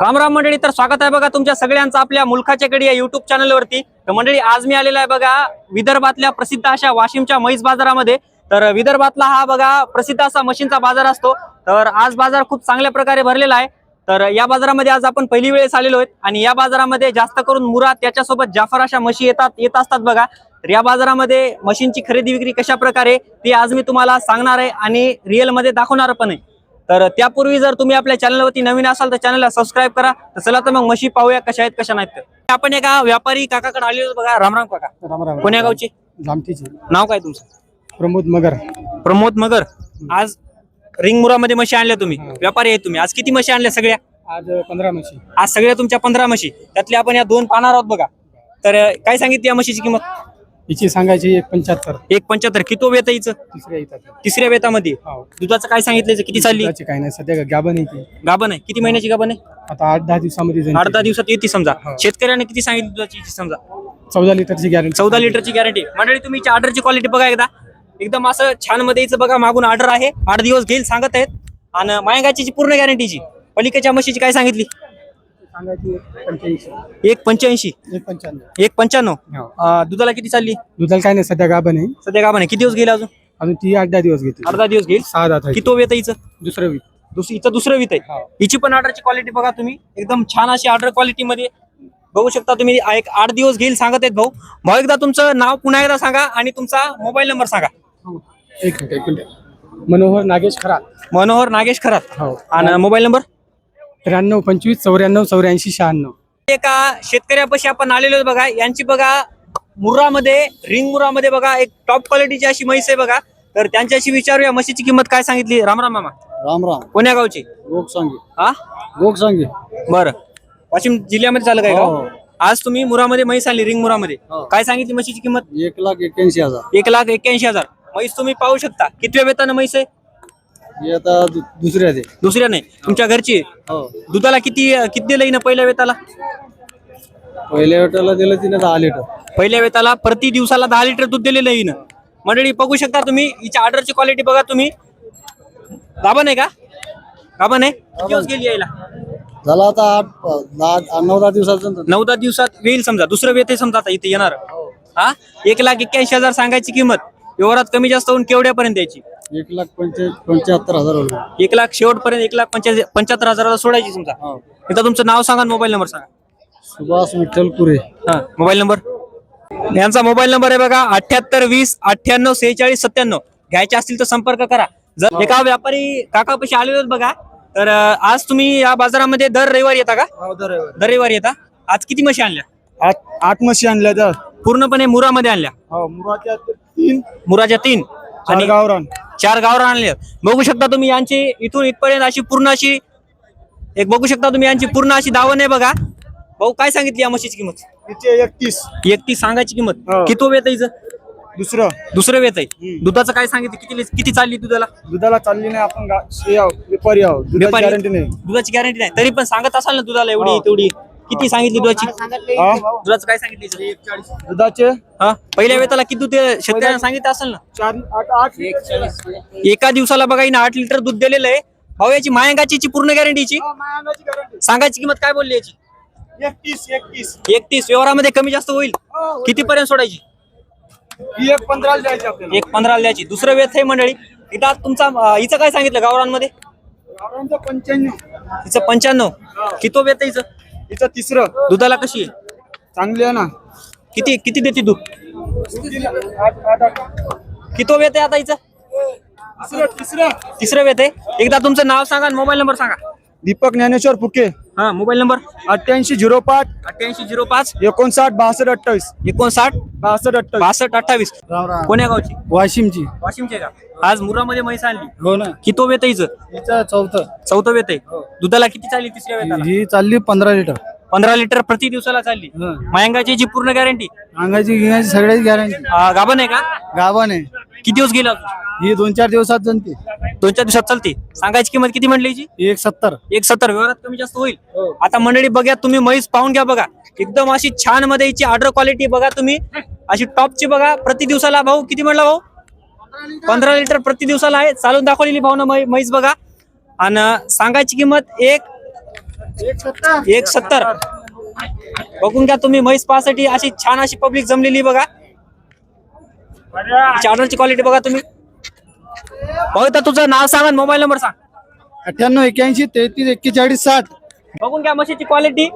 राम राम मंडळी, तर स्वागत आहे बघा तुमच्या सगळ्यांचं आपल्या मुलखाच्याकडे या युट्यूब चॅनलवरती। तर मंडळी आज मी आलेला आहे बघा विदर्भातल्या प्रसिद्ध अशा वाशिमच्या म्हैस बाजारामध्ये। तर विदर्भातला हा बघा प्रसिद्ध असा म्हशींचा बाजार असतो। तर आज बाजार खूप चांगल्या प्रकारे भरलेला आहे। तर या बाजारामध्ये आज आपण पहिली वेळेस आलेलो आहोत आणि या बाजारामध्ये जास्त करून मुरा त्याच्यासोबत जाफर अशा म्हशी येत असतात बघा। तर या बाजारामध्ये म्हशींची खरेदी विक्री कशा प्रकारे ती आज मी तुम्हाला सांगणार आहे आणि रिअल मध्ये दाखवणार पण आहे। तर त्यापूर्वी जर तुम्ही आपल्या चॅनलवरती नवीन असाल तर चॅनलला सबस्क्राईब करा। तर चला तर मग म्हशी पाहूया कशा आहेत कशा नाहीत। आपण एका व्यापारी काकाकडे आलेलो बघा। रामराम काका। राम कोण्या गावचे? जामठीचे। नाव काय तुमचं? प्रमोद मगर। प्रमोद मगर। आज रिंगमुरामध्ये म्हशी आणल्या तुम्ही, व्यापारी आहे तुम्ही। आज किती म्हशी आणल्या सगळ्या? आज 15 म्हशी। आज सगळ्या तुमच्या 15 म्हशी, त्यातल्या आपण या दोन पाहणार आहोत बघा। तर काय सांगितली या म्हशीची किंमत? हिची सांगायची 175। 175। किती वेत आहे हिचं? तिसऱ्या येतात। तिसऱ्या वेतामध्ये। हो। दुधाचं काय सांगितलं? किती चालली? दुधाची काही नाही, सध्या गाभण आहे ती। गाभण आहे? किती महिन्याची गाभण आहे? आता 8-10 दिवसामध्ये जाईल। 8-10 दिवसात येते समजा। हो। शेतकऱ्याने किती सांगितली दुधाची समजा? 14 लिटरची गॅरंटी। 14 लिटरची गॅरंटी। मंडळी तुम्ही ऑर्डरची क्वालिटी बघा एकदा, एकदम असं छान मध्ये यायचं बघा। मागून ऑर्डर आहे, 8 दिवस घेईल सांगत आहेत आणि मायंगाची पूर्ण गॅरंटीची। पलीकडच्या म्हशीची काय सांगितली? सांगायची 185। 185। 195। 195। दुधाला किती चालली? दुधाला काही नाही, सध्या गाभण आहे। सध्या गाभण आहे? किती दिवस घेईल अजून? अजून ती 8-10 दिवस घेते। 8-10 दिवस घेईल। 6 दात आहे। किती वेत आहे हिचं? दुसरं वीक। हिचं दुसरं वीत आहे। हो। हिची पण ऑर्डरची क्वालिटी बघा तुम्ही, एकदम छान अशी ऑर्डर क्वालिटी मध्ये बघू शकता तुम्ही। एक 8 दिवस घेईल सांगत आहेत भाऊ। भाऊ एकदा तुमचं नाव पुन्हा एकदा सांगा आणि तुमचा मोबाईल नंबर सांगा। एक मिनिट। मनोहर नागेश खरात। मनोहर नागेश खरात। हो। आणि मोबाईल नंबर? 93 25 94 84 96। एका शेतकऱ्यापाशी आपण आलेलो आहोत बघा। यांची बघा मुरामध्ये, रिंग मुरामध्ये बघा एक टॉप क्वालिटीची अशी म्हैस आहे बघा। तर त्यांच्याशी विचारूया म्हशीची किंमत काय सांगितली। राम राम मामा। राम राम। कोण्या गावची? गोगसांगी। हा, गोगसांगी। बरं, वाशिम जिल्ह्यामध्ये चालू काय हो। गाव? आज तुम्ही मुरामध्ये म्हैस आणली, रिंग मुरामध्ये। हो। काय सांगितली म्हशीची किंमत? 1,81,000। 1,81,000। म्हैस तुम्ही पाहू शकता कितव्या वेतानं म्हैस आहे? ही आता दुसऱ्या दे। दुसऱ्या नाही, तुमच्या घरची आहे। हो। दुधाला किती दिलं हिनं पहिल्या वेताला? पहिल्या वेळेला दिलं तिने 10 लिटर। पहिल्या वेताला प्रति दिवसाला 10 लिटर दूध दिलेलं आहे हिनं। मंडळी बघू शकता तुम्ही, हिच्या ऑर्डरची क्वालिटी बघा तुम्ही। गाभण आहे का? गाभण आहे? किती दिवस गेली यायला? झाला आता 8-9-10 दिवसाचं। 9-10 दिवसात येईल समजा। दुसरं वेत आहे समजा आता इथे येणार। हा, 1,81,000 सांगायची किंमत। व्यवहारात कमी जास्त होऊन केवढ्यापर्यंत द्यायची? 1,75,000। 1 लाख शेवटपर्यंत 1,75,000 सोडायची समजा। एकदा तुमचं नाव सांगा, मोबाईल नंबर सांगा। सुभाष विठ्ठलपुरे। हा, मोबाईल नंबर? यांचा मोबाईल नंबर आहे बघा 78 20 98 46 97। घ्यायचे असतील तर संपर्क करा। जर एका व्यापारी काकापाशी आलेलो बघा। तर आज तुम्ही या बाजारामध्ये दर रविवारी येता का? दर रविवारी येता। आज किती म्हशी आणल्या? 8 म्हशी आणल्या तर पूर्णपणे मुरामध्ये आणल्या? हो, मुराच्या 3। मुराच्या 3 आणि गावरान 4 गावरान आणल्या। बघू शकता तुम्ही यांची इथून इथपर्यंत अशी पूर्ण अशी एक बघू शकता तुम्ही यांची पूर्ण अशी दावण आहे बघा। भाऊ काय सांगितली या म्हशीची किंमत? 31 सांगायची किंमत। हो। किती वेत आहे हिचं? दुसरं वेत आहे। दुधाचं काय सांगितलं? किती चालली दुधाला? दुधाला चालली नाही, आपण व्यापारी आहोत। दुधाची गॅरंटी नाही। दुधाची गॅरंटी नाही, तरी पण सांगत असाल ना दुधाला एवढी तेवढी? किती सांगितली दुधाची? दुधाचं काय सांगितली? दुधाचे हा, पहिल्या वेताला किती दूध शेतकऱ्यांना सांगितलं असेल ना? 8 एका दिवसाला बघा हिनं 8 लिटर दूध दिलेलं आहे। भाऊ याची मायंगाची पूर्ण गॅरंटीची सांगायची किंमत काय बोलली याची? 31। व्यवहारामध्ये कमी जास्त होईल? किती पर्यंत सोडायची? 1,15,000 द्यायची आपल्याला। 1,15,000 द्यायची। दुसरं वेत आहे मंडळी। इथं तुमचा हिचं काय सांगितलं गावरांमध्ये? 95। हिचं 95। किती वेत आहे हिचं? हिचं तिसरं। दुधाला कशी आहे? चांगली आहे ना। किती देते दूध? किती वेत आहे आता हिचं? तिसरं वेत आहे। एकदा तुमचं नाव सांगा आणि मोबाईल नंबर सांगा। दीपक ज्ञानेश्वर फुके। हा, मोबाईल नंबर? 8805 8805 59 62 28। 59 62 62 28। कोण्या गावची? वाशिमची। वाशिमचे का? आज मुरामध्ये म्हैस आणली। हो ना। किती वेत आहे हिचं? हिचं चौथं वेत आहे। दुधाला किती चालली तिसऱ्या वेताला? ही चालली 15 लिटर। 15 लिटर प्रति दिवसाला चालली। मायंगाची जी पूर्ण गॅरंटी? अंगाची गिण्याची सगळ्याची गॅरंटी। गाभण आहे का? गाभण आहे। किती दिवस गेला? ही 2-4 दिवसात जनते। 2-4 दिवसात चालते। सांगायची किंमत किती म्हणली हिची? 1,70। 1,70। व्यवहारात कमी जास्त होईल? आता मंडळी बघा तुम्ही म्हैस पाहून घ्या बघा। एकदम अशी छान मध्ये हिची ऑर्डर क्वालिटी बघा तुम्ही, अशी टॉपची बघा। प्रति दिवसाला भाऊ किती म्हणला भाऊ? 15 लिटर प्रति दिवसाला आहे। चालून दाखवलेली भाऊ ना म्हैस बघा। आणि सांगायची किंमत 170. बघून घ्या तुम्ही म्हैस पाहासाठी अशी छान अशी पब्लिक जमलेली बघा. ऑर्डरची क्वालिटी बघा तुम्ही. बघा तुझं नाव सांगा, मोबाईल नंबर सांग. 9881334160. बघून घ्या म्हशीची क्वालिटी.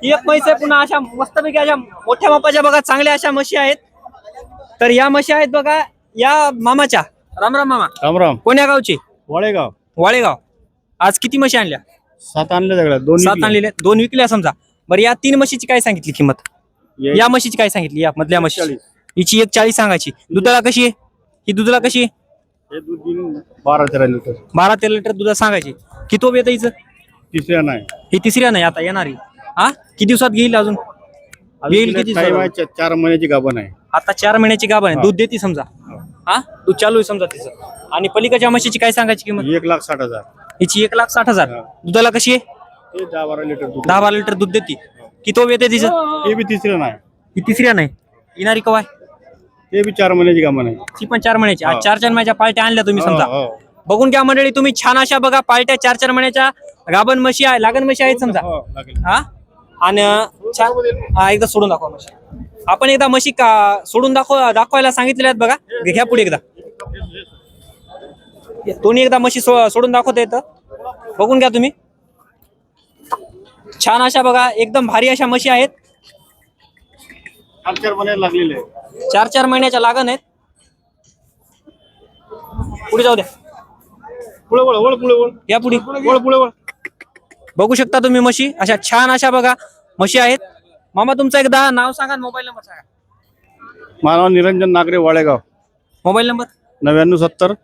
ही एक म्हैस आहे. पुन्हा अशा मस्तपैकी अशा मोठ्या मापाच्या बघा चांगल्या अशा म्हशी आहेत. तर या म्हशी आहेत बघा या मामाच्या. राम राम मामा. राम राम. कोण्या गावची? वाळेगाव. वाळेगाव. आज किती म्हशी आणल्या? 7 आणले सगळ्या. 2 7 आणलेल्या, 2 विकल्या समजा. बरं या 3 म्हशीची काय सांगितली किंमत? या म्हशीची काय सांगितली? या मधल्या म्हशी हिची 140 सांगायची. दुधाला कशी आहे ही? दुधाला कशी आहे? हे दूध देईन 12-13 लिटर. 12-13 लिटर दुधा सांगायची. किती वेळ येतं हिचं? तिसऱ्या नाही. ही तिसऱ्या नाही आता येणारी. हा किती दिवसात घेईल अजून? येईल किती दिवसात? 4 महिन्याची गाभण आहे. आता 4 महिन्याची गाभण आहे. दूध देते समजा. हा दूध चालू आहे समजा तिचं. आणि पलीकडच्या म्हशीची काय सांगायची किंमत? 1,60,000. हिची 1,60,000. दुधाला कशी आहे? हे 10-12 लिटर दूध. 10-12 लिटर दूध देते. किती वेळ येते तिचं? हे बी तिसऱ्या नाही. ही तिसऱ्या नाही येणारी कवाय? ते बी 4 महिन्याची गाभण आहे. ती पण 4 महिन्याची. आज 4-4 महिन्याच्या पार्ट्या आणल्या तुम्ही समजा. हो. बघून घ्या मंडळी तुम्ही छान अशा बघा पार्ट्या 4-4 महिन्याच्या गाभण म्हशी आहे, लागण म्हशी आहेत समजा. हो, लागेल. हा आणि हा एकदा सोडून दाखवा म्हशी. आपण एकदा म्हशी सोडून दाखवायला सांगितलेल्या आहेत बघा. घ्या पुढे एकदा. दोन्ही एकदा म्हशी सोडून दाखवता येतं. बघून घ्या तुम्ही. छान अशा बघा एकदम भारी अशा म्हशी आहेत. 4 महिने लागलेले आहे. 4-4 महिन्याच्या लागण आहेत. पुढे जाऊ द्या. पुढे वळ. या पुढे. वळ. बघू शकता तुम्ही म्हशी अशा छान अशा बघा म्हशी आहेत. मामा तुमचं एकदा नाव सांगा, मोबाईल नंबर सांगा. माझं नाव निरंजन नागरे, वाळेगाव. Mobile number 9970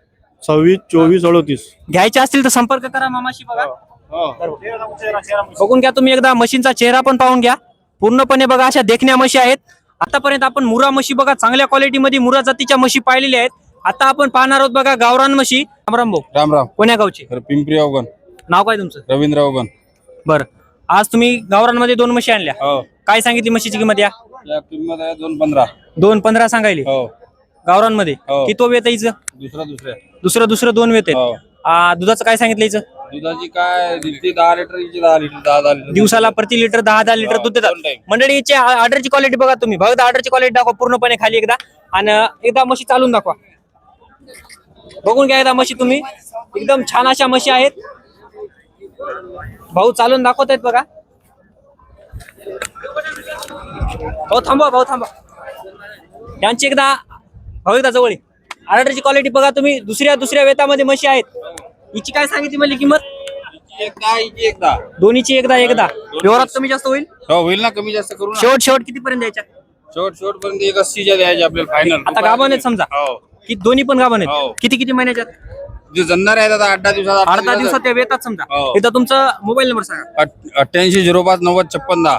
26 24 38. घ्यायचे असतील तर संपर्क करा मामाशी बघा. बघून घ्या तुम्ही एकदा मशीनचा चेहरा पण पाहून घ्या. पूर्णपणे बघा अशा देखण्या म्हशी आहेत. आतापर्यंत आपण मुरा म्हशी बघा चांगल्या क्वालिटीमध्ये मुरा जातीच्या म्हशी पाहिलेल्या आहेत. आता आपण पाहणार आहोत बघा गावरान म्हशी. रामराम भाऊ. राम. कोण्या गावचे? पिंपरी अवगण. नाव काय तुमचं? रवींद्र अवगण. बरं आज तुम्ही गावरानमध्ये 2 म्हशी आणल्या. हो. काय सांगितली म्हशीची किंमत? या किंमत आहे 2,15. 2,15 सांगायली. हो. गावरानमध्ये हो. किती वेत हिचं? दुसरं 2 वेत हो. आहेत. दुधाचं काय सांगितलं हिचं? दुधाची काय 10 लिटर, 10 लिटर, 10 लिटर दिवसाला प्रति लिटर 10 लिटर दूध देतात. 2 टाइम. मंडळीची ऑर्डरची क्वालिटी बघा तुम्ही. बघा ऑर्डरची क्वालिटी दाखवा पूर्णपणे खाली एकदा. आणि एकदा म्हशी चालून दाखवा. बघून घ्या एकदा म्हशी तुम्ही. एकदम छान अशा म्हशी आहेत. भाऊ चालून दाखवत आहेत बघा. भाऊ थांबा. यांची एकदा भाऊ एकदा जवळ. ऑर्डरची क्वालिटी बघा तुम्ही. दुसऱ्या वेतामध्ये म्हशी आहेत. हिची काय सांगितली म्हणजे किंमत? एकदा दोन्हीची एकदा व्यवहारात कमी जास्त होईल. हो, होईल ना, कमी जास्त करू ना. शेवट किती पर्यंत द्यायच्या? शेवट पर्यंत 81 द्यायचे आपल्याला फायनल. आता गाभण आहेत समजा. हो. की दोन्ही पण गाभण हो. आहेत. किती महिन्याच्यात? जे जन्नार आहेत आता 8-10 दिवसात. 8-10 दिवसात त्या वेतात समजा. हो. एकदा तुमचा मोबाईल नंबर सांगा. 88 05 90 56 10.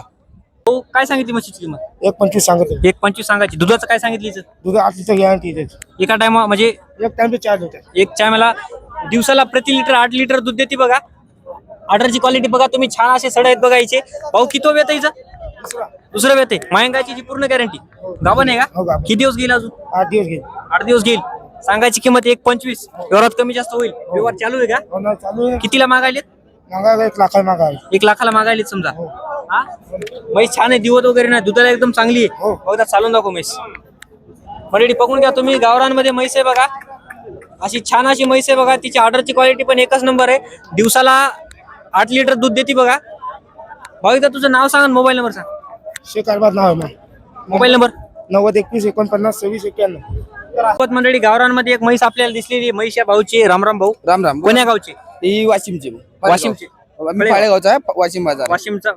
भाऊ, काय सांगितली म्हशीची किंमत? 1,25 सांगत. 1,25 सांगायची. दुधाचं काय सांगितली हिचं? दूध 8 लिटर गॅरंटी त्याची. एका टाइम म्हणजे एक टाइम 4 लिटर. एक टायमाला दिवसाला प्रति लिटर 8 लिटर दूध देते बघा. ऑर्डरची क्वालिटी बघा तुम्ही. छान असे सड आहेत बघा हिचे. भाऊ किती वेळ हिचं? दुसरं वेळ आहे. मायंगाची जी पूर्ण गॅरंटी. गाभण आहे हो, का? गाभण. किती दिवस घेईल अजून? 8 दिवस घेईल. 8 दिवस घेईल. सांगायची किंमत 1,25. व्यवहारात कमी जास्त होईल. व्यवहार चालू आहे का? हो ना, चालू आहे. कितीला मागायलेत? मागायला 1 लाख मागायला. 1 लाखाला मागायलेत समजा. हा म्हैस छान आहे. दिवत वगैरे नाही. दुधाला एकदम चांगली आहे. हो. बघा चालून दाखव म्हैस. मंडळी बघून घ्या तुम्ही. गावरानमध्ये म्हैस आहे बघा. अशी छान अशी म्हैस आहे बघा. तिची ऑर्डरची क्वालिटी पण एकच नंबर आहे. दिवसाला 8 लिटर दूध देते बघा. भाऊ एकदा तुझं नाव सांग, मोबाईल नंबर सांग. शेख अरबाज नाव आहे माझं. Mobile number 90 21 49 26 91. मंडळी गावरानमध्ये एक म्हैस आपल्याला दिसलेली. म्हैस या भाऊची. रामराम भाऊ. राम. कोण्या गावची? ही वाशिमची. वाशिमची. मी पाळेगावचा आहे. वाशिम बाजार.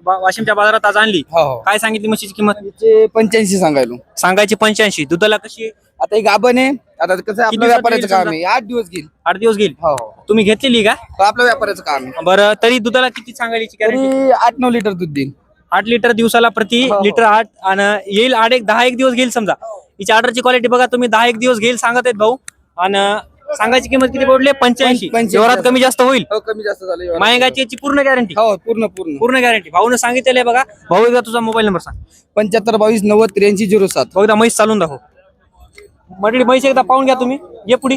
वाशिमच्या बाजारात आज आणली. हो. काय सांगितली म्हशीची किंमत? 85 सांगायलो. सांगायची 85. दुधाला कशी आहे? आता ही गाभण आहे. आता कसं आपलं दिवसात व्यापाराचं येईल काम समजा? आहे. 8 दिवस घेईल. 8 दिवस घेईल. हो. तुम्ही घेतलेली का? आपलं व्यापाराचं काम आहे. बरं तरी दुधाला किती सांगायची गॅरंटी? तरी 8-9 लिटर दूध देईल. 8 लिटर दिवसाला प्रति हो. लिटर 8. आणि येईल 10 दिवस घेईल समजा. हिची ऑर्डरची क्वालिटी बघा तुम्ही. 10 दिवस घेईल सांगत आहेत भाऊ. आणि सांगायची किंमत किती पडली? 85. 85. व्यवहारात कमी जास्त होईल. हो, कमी जास्त झालं. मायंगाची याची पूर्ण गॅरंटी. हो, पूर्ण गॅरंटी. भाऊने सांगितलेलं आहे बघा. भाऊ एकदा तुझा मोबाईल नंबर सांग. 75 22 90 83 07. बघा म्हैस चालून दाखव. मंडळी म्हैस एकदा पाहून घ्या तुम्ही. ये पुढे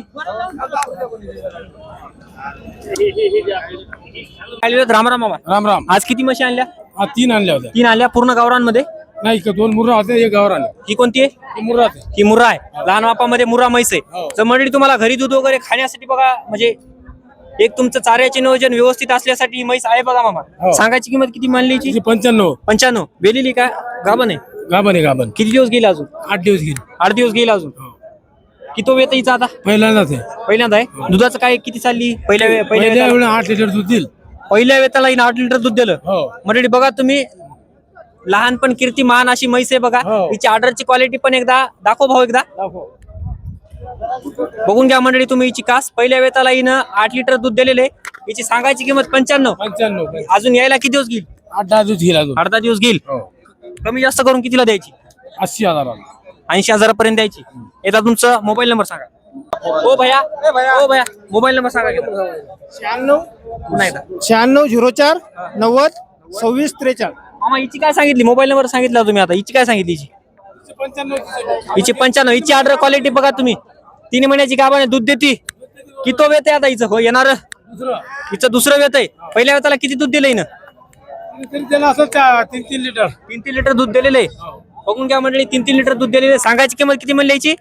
राम राम मामा. राम राम. आज किती म्हशी आणल्या? हा 3 आणल्या होत्या. 3 आणल्या पूर्ण गावरांमध्ये. नाही का 2 मुर्रा होते, एक गावर आले. ही कोणती आहे? मुर्रा ही मुर्रा आहे. लहान मापामध्ये मुर्रा म्हैस आहे. हो. तर मंडळी तुम्हाला घरी दूध वगैरे खाण्यासाठी बघा, म्हणजे एक तुमचं चाऱ्याचे नियोजन व्यवस्थित असल्यासाठी ही म्हैस आहे बघा मामा. हो. सांगायची किंमत किती मानली हिची? 95. 95. वेलेली का गाभण आहे? गाभण आहे गाभण. किती दिवस गेले अजून? 8 दिवस गेले. 8 दिवस गेले अजून. किती वेळ हिचा आता? पहिल्यांदाच आहे. पहिल्यांदा आहे. दुधाचं काय किती चालली? पहिल्या पहिल्या वेळेला वेळेला 8 लिटर दूध देईल. पहिल्या वेताला हिनं 8 लिटर दूध दिलं. हो. मंडळी बघा तुम्ही, लहानपण कीर्तिमान अशी म्हैस आहे बघा. हो. हिची ऑर्डरची क्वालिटी पण एकदा दाखव भाऊ, एकदा बघून घ्या मंडळी तुम्ही हिची कास. पहिल्या वेताला हिनं 8 लिटर दूध दिलेले. हिची सांगायची किंमत 95. 95. अजून यायला किती दिवस घेईल? 8-10 दिवस घेईल अजून. 8-10 दिवस घेईल. हो. कमी जास्त करून कितीला द्यायची? 80,000. 80,000 पर्यंत द्यायची. एकदा तुमचा मोबाईल नंबर सांगा. ओ भैया, ओ भैया, मोबाईल नंबर सांगा. 96 पुन्हा एकदा. 9604 90 26 43. मामा हिची काय सांगितली? मोबाईल नंबर सांगितला तुम्ही, आता हिची काय सांगितली? हिची 95. हिची 95. हिची ऑर्डर क्वालिटी बघा तुम्ही. 3 महिन्याची गाभण दूध देते. किती वेत आहे आता हिचं? हो येणार हिचं दुसरं वेत आहे. पहिल्या वेताला किती दूध दिलं हिनं? त्याला असं 3-3 लिटर. 3-3 लिटर दूध दिलेलं आहे. बघून घ्या मंडळी, 3-3 लिटर दूध दिलेले. सांगायची किंमत किती म्हणली याची?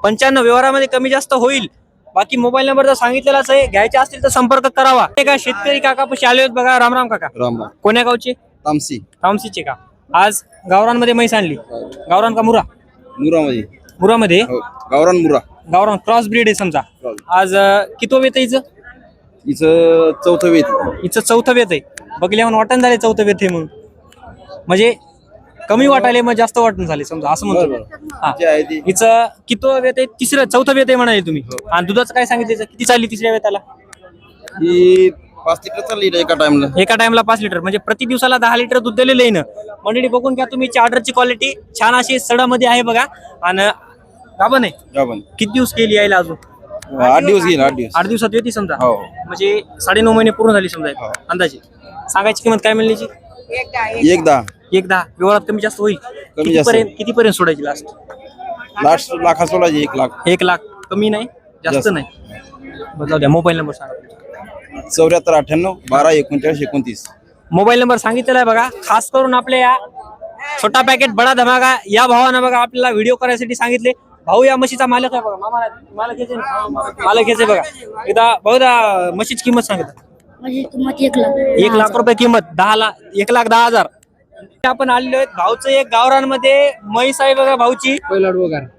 95. व्यवहारामध्ये कमी जास्त होईल. बाकी मोबाईल नंबर तर सांगितलेलाच आहे. घ्यायचे असतील तर संपर्क करावा. एका शेतकरी काका पशी आले होते बघा. राम राम काका. राम राम. कोण्या गावचे? तामसी. तामसीचे का? आज गावरांमध्ये म्हैस आणली. गावरान का मुरा? मुरामध्ये. मुरामध्ये. हो. गावरान मुरा. गावरान क्रॉस ब्रीड आहे समजा. आज किती वेत आहे हिचं? हिचं 4थं वेत. हिचं 4थं वेत आहे. बघल्या म्हणून वाटण झाले 4थं वेत आहे म्हणून. म्हणजे कमी वाटायले मग जास्त वाटण झाले समजा, असं म्हणतो. हा. जे आहे ती हिचं किती वेत आहे? 4थं वेत आहे म्हणाले तुम्ही. आणि दुधाचं काय सांगितलं? किती चालली 3ऱ्या वेताला? ही 5 लिटर चालली एका टाइमला. एका टाइमला 5 लिटर, म्हणजे प्रति दिवसाला 10 लिटर दूध दिलेलं आहे ना. मंडळी बघून घ्या तुम्ही, ऑर्डरची क्वालिटी छान अशी सडामध्ये आहे बघा. आणि गाभण आहे. गाभण. किती दिवस गेली यायला अजून? 8 दिवस घेईल. 8 दिवस. 8 दिवसात येते समजा. हो. म्हणजे 9.5 महिने पूर्ण झाली समजा हो. अंदाजे. सांगायची किंमत काय मिळण्याची? 1-10. 1-10. व्यवहारात कमी जास्त होईल. जास्त. कितीपर्यंत सोडायची लास्ट? लास्ट लाखा सोडायची 1 लाख. 1 लाख. कमी नाही जास्त जास्त. नाही. बरं, जाऊ द्या. मोबाईल नंबर सांगा. 7498 12 39 29. मोबाईल नंबर सांगितलेला आहे बघा. खास करून आपल्या या छोटा पॅकेट बडा धमाका या भावानं बघा आपल्याला व्हिडिओ करायसाठी सांगितले. भाऊ या म्हशीचा मालक आहे बघा. मालक घ्यायचे मालक घ्यायचे बघा. एकदा भाऊ दा म्हशीची किंमत सांगितलं. माझी किंमत 1 लाख. 1 लाख रुपये किंमत. 1,10,000. आपण आलेलो आहेत भाऊचं एक गावरांमध्ये म्हैस आहे बघा. भाऊची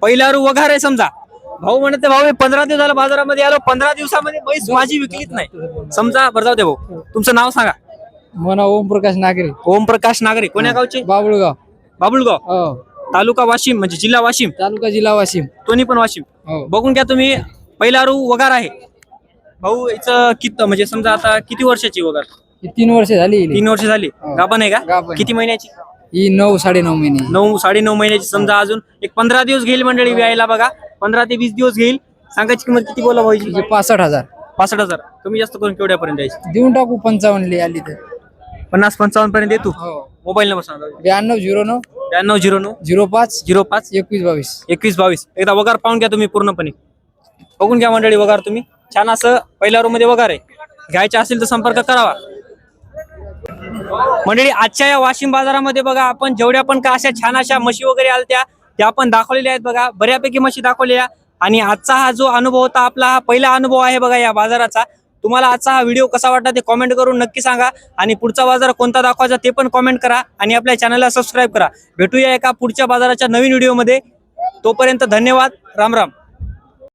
पहिल्यावर वघार आहे समजा. भाऊ म्हणते भाऊ 15 दिवस झालं बाजारामध्ये आलो. 15 दिवसामध्ये म्हैस माझी विकलीच नाही समजा. बरं जाऊ दे भाऊ, तुमचं नाव सांगा. मना ओमप्रकाश नागरे. ओमप्रकाश नागरे. कोण्या गावचे? बाबुळगाव. बाबुळगाव. हो. तालुका वाशिम, म्हणजे जिल्हा वाशिम. तालुका जिल्हा वाशिम. दोन्ही पण वाशिम. हो. बघून घ्या तुम्ही, पहिलारू वगार आहे. भाऊ याचं किती, म्हणजे समजा आता किती वर्षाची वगार? ही 3 वर्ष झाली. 3 वर्ष झाली. हो. गाभण आहे का? गाभण. किती महिन्याची? ही 9 साडेनऊ महिने. 9-9.5 महिन्याची समजा. अजून एक 15 दिवस घेईल मंडळी यायला बघा. 15 ते 20 दिवस घेईल. सांगायची किंमत किती बोला भाऊची? हिचे 65,000. 65,000. कमी जास्त करून केवढ्यापर्यंत द्यायची? देऊन टाकू 55 आली तर. 50-55 पर्यंत देतो. हो. मोबाईल नंबर सांगा. 9209 9209 05 05 2122. 21-22. एकदा वगार पाहून घ्या तुम्ही पूर्णपणे. बघून घ्या मंडळी वगार तुम्ही. छान असं पहिल्या रूम मध्ये वगार आहे. घ्यायचे असेल तर संपर्क करावा. मंडळी आजच्या या वाशिम बाजारामध्ये बघा आपण जेवढ्या पण का अशा छान अशा म्हशी वगैरे आलत्या त्या आपण दाखवलेल्या आहेत बघा. बऱ्यापैकी म्हशी दाखवलेल्या. आणि आजचा हा जो अनुभव होता आपला, हा पहिला अनुभव आहे बघा या बाजाराचा. तुम्हाला आजचा हा व्हिडिओ कसा वाटला ते कमेंट करून नक्की सांगा. आणि पुढचा बाजार कोणता दाखवायचा ते पण कमेंट करा. आणि आपल्या चॅनलला सबस्क्राईब करा. भेटूया एका पुढच्या बाजाराच्या नवीन व्हिडिओमध्ये. तोपर्यंत धन्यवाद. राम राम.